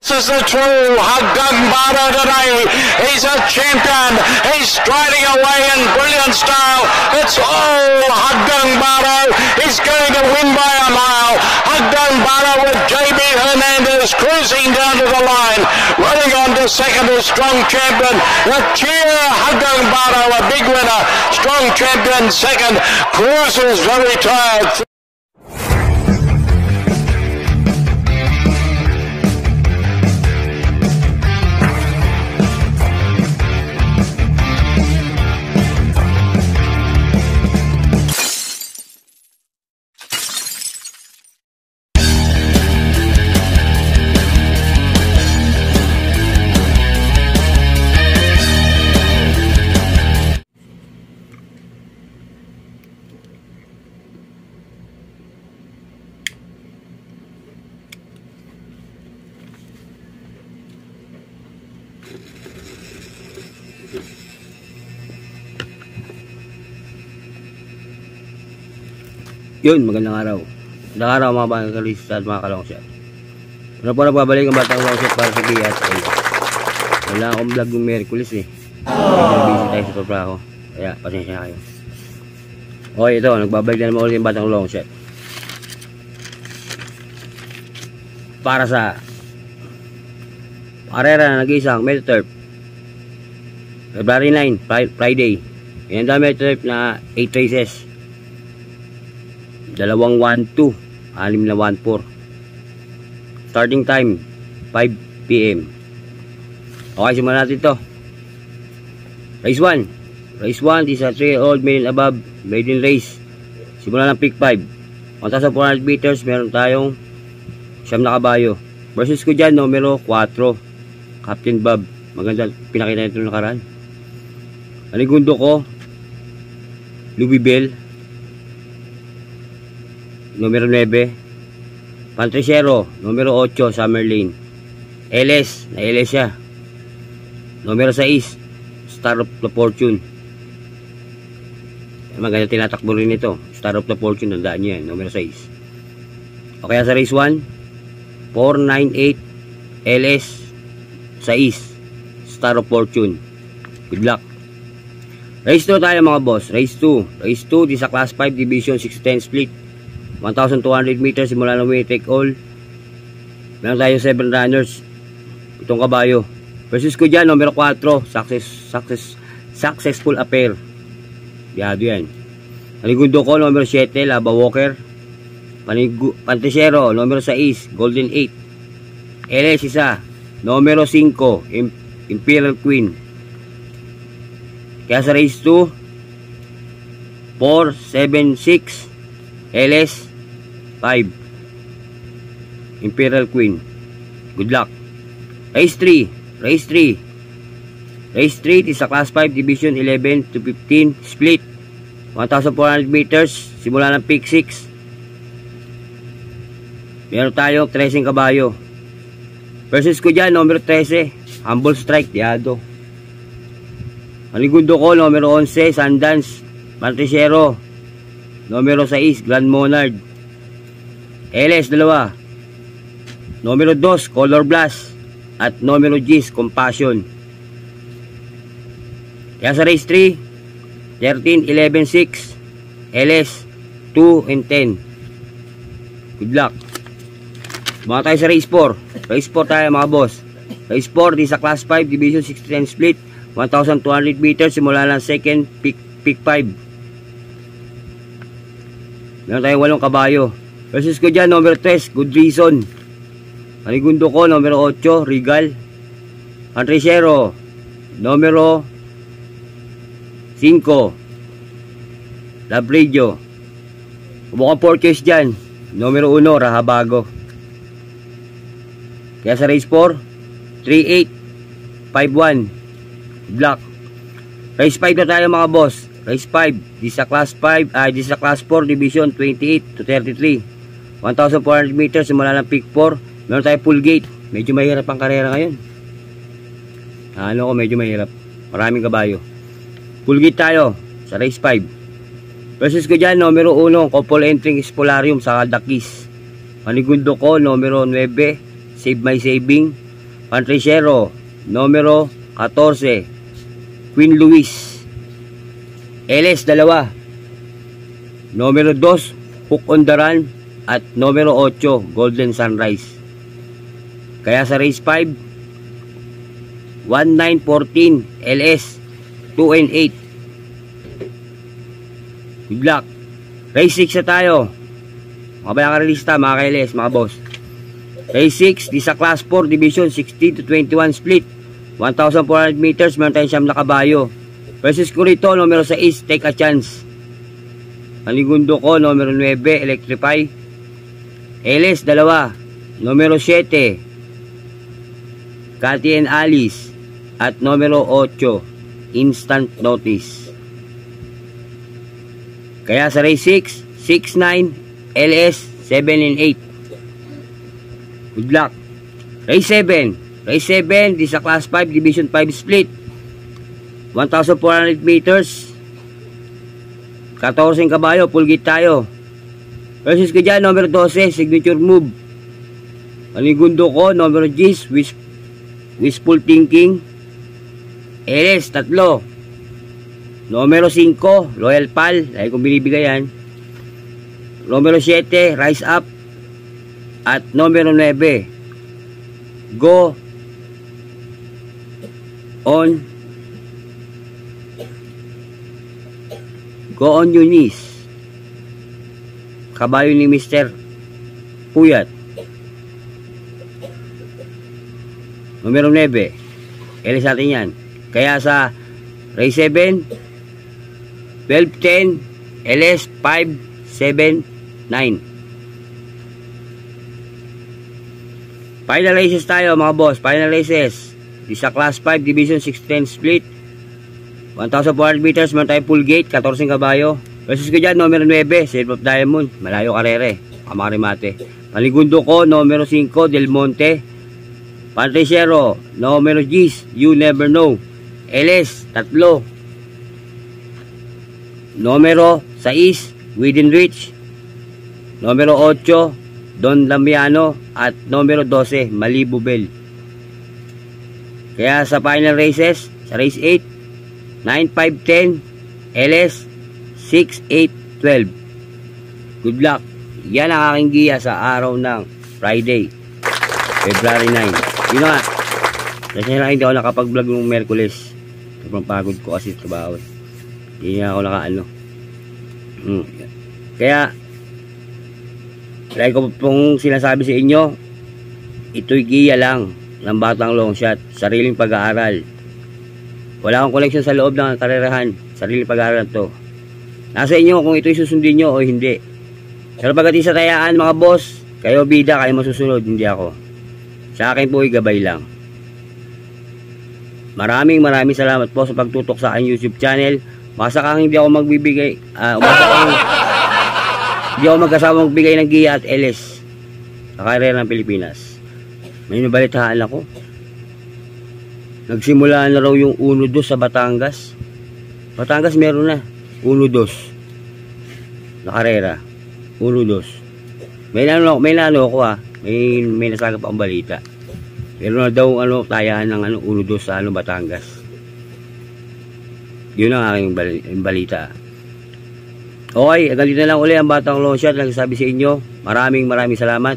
This is the true Haggang Baro today. He's a champion. He's striding away in brilliant style. It's all Haggang Baro. He's going to win by a mile. Haggang Baro with JB Hernandez cruising down to the line. Running on to second is Strong Champion. The cheer Haggang Baro, a big winner. Strong Champion second. Cruises very tired. Yun, magandang araw. Magandang araw mga bangkalis at mga kalongshot. Ano po nagbabalik ang batang longshot para sa Giat. Wala akong vlog yung Merkulis eh. Busy tayo sa trabaho. Kaya pasensya na kayo. Okay, ito, nagbabalik na naman ulit yung batang longshot. Para sa karera na nag-iisang Metaturf February 9, Friday. Yan ang Metaturf na 8 races. 2 1-2, 6 na 1-4. Starting time 5 PM. Okay, simulan natin ito. Race 1. Race 1 is a 3-year-old male and above maiden race. Simulan ng pick 5. 1,400 meters, meron tayong 9 na kabayo. Versus ko dyan, numero 4, Captain Bob. Maganda, pinakita nito nakaraan. Anigundo ko, Lubibel, numero 9, Pantricero, numero 8, Summer Lane. LS, na LS siya. Numero 6, Star of the Fortune. Maganda tinatakbo rin ito. Star of the Fortune, tandaan niyo yan, numero 6. O kaya sa race 1, 498, LS, 6, Star of Fortune. Good luck. Race 2 tayo mga boss. Race 2. Race 2, di sa Class 5 Division 610 split. 1,200 meters simula ng winner take all. Meron tayo 7 runners, 7 kabayo. Versus ko dyan, numero 4, Successful Affair. Biyado yan. Panigundo ko, numero 7, Lava Walker. Pantricero, numero 6, Golden 8. LS isa, numero 5, Imperial Queen. Kaya sa race 2, 4, 7, 6, LS 5, Imperial Queen. Good luck. Race 3. Race 3 is a Class 5 Division 11 to 15 split. 1,400 meters simula ng pick 6. Meron tayong 13 kabayo. Versus ko dyan, numero 13, Humble Strike, Diado. Manigundo ko, numero 11, Sundance, Pantricero, numero 6, Grand Monarch. LS 2, numero 2, Color Blast, at numero 10, Compassion. Kaya sa race 3, 13, 11, 6, LS 2 and 10. Good luck. Mga tayo sa race 4. Race 4 tayo mga boss. Race 4 di sa Class 5 Division 610 split. 1,200 meters simula ng second pick 5. Meron tayong 8 kabayo. Versus ko dyan, numero 3, Good Reason. Panigundo ko, numero 8, Regal. Pantricero, numero 5, Love Radio. Mukhang 4 case dyan, numero 1, Rahabago. Kaya sa race 4, 3-8, 5-1, Black. Race 5 na tayo mga boss. Race 5, di sa Class 5, di sa Class 4 Division 28 to 33. 1,400 meters simula ng pick 4. Meron tayo full gate. Medyo mahirap ang karera ngayon. Medyo mahirap. Maraming kabayo. Full gate tayo sa race 5. Versus ko dyan, numero 1, couple entering Spolarium sa Kaldakis. Manigundo ko, numero 9, Save My Saving. Pantricero, numero 14, Queen Louise. LS 2, numero 2, Hook on the Run, at numero 8, Golden Sunrise. Kaya sa race 5, 1914, LS 2 and 8. Good luck. Race 6 na tayo. Mga bayakaralista, mga ka-LS, mga boss. Race 6, di sa Class 4, Division 16 to 21 split. 1,400 meters, meron tayong 9 na kabayo. Versus ko rito, numero 6, Take a Chance. Panigundo ko, numero 9, Electrify. LS 2, numero 7, Cathy and Alice, at numero 8, Instant Notice. Kaya sa race 6, 6-9, LS 7 and 8. Good luck. Race 7, di sa Class 5, Division 5 split. 1,400 meters, 14 kabayo, full gate tayo. Versus ko dyan, numero 12, Signature Move. Panigundo ko, numero 10, Wishful Thinking. LS 3, numero 5, Loyal Pal, lagi kong binibigay yan. Numero 7, Rise Up, at numero 9, Go on your knees. Kabayo ni Mr. Puyat. Numero 9, LS natin yan. Kaya sa race 7, 12-10, LS 5-7-9. Final races tayo mga boss. Final races. Di sa Class 5, Division 6-10 split. 1,400 meters, meron tayo full gate, 14 kabayo. Versus ko dyan, numero 9, Silver of Diamond, Malayo Carrere, Kamarimate. Panigundo ko, numero 5, Del Monte. Pantricero, numero 10, You Never Know. LS 3, numero 6, Within Reach. Numero 8, Don Damiano, at numero 12, Malibu Bell. Kaya sa final races, sa race 8, 9-5-10, LS 6-8-12. Good luck. Yan ang aking giya sa araw ng Friday, February 9. Yun nga. Kasi na hindi ako nakapag-vlog ng Merkules. Sobrang pagod ko kasi trabaho. Hindi na ako nakaano. Kaya like ko pong sinasabi sa inyo, ito'y giya lang ng batang long shot. Sariling pag-aaral. Wala akong connection sa loob ng karerahan. Sariling pag-aaral to. Nasa inyo kung ito'y susundin nyo o hindi. Pero pagdating sa tayaan mga boss, kayo bida, kayo masusunod, hindi ako. Sa akin po ay gabay lang. Maraming salamat po sa pagtutok sa aking YouTube channel. Masakang hindi ako magbibigay, hindi ako magkasama magbigay ng giya at LS sa karera ng Pilipinas. May nabalitaan ako. Nagsimula na raw yung 1-2 sa Batangas. Batangas meron na 1-2 na karera. 1-2. May nano ako may nasagap akong balita. Meron na daw tayahan ng 1-2 sa Batangas. Yun ang aking balita. Okay, hanggang dito na lang uli ang batang long shot. Nagsasabi sa inyo, maraming salamat.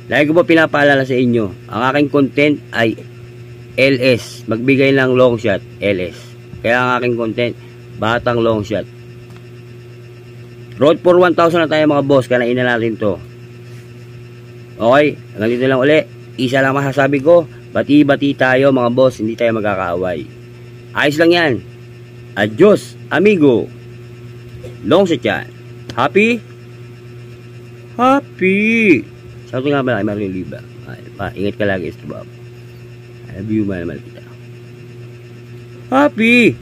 Lagi ko po pinapaalala sa inyo, ang aking content ay LS. Magbigay ng long shot, LS. Kaya ang aking content, batang long shot. Road for 1,000 na tayo mga boss, kanain na natin to. Okay, hanggang dito lang uli. Isa lang masasabi ko, bati-bati tayo mga boss, hindi tayo magkakaaway. Ayos lang yan. Adios, amigo. Long shot yan. Happy? Happy. Sabi nga ba, Mario Liba. Ingat ka lagi, Mr. Bob. I love you, mahal kita. Happy.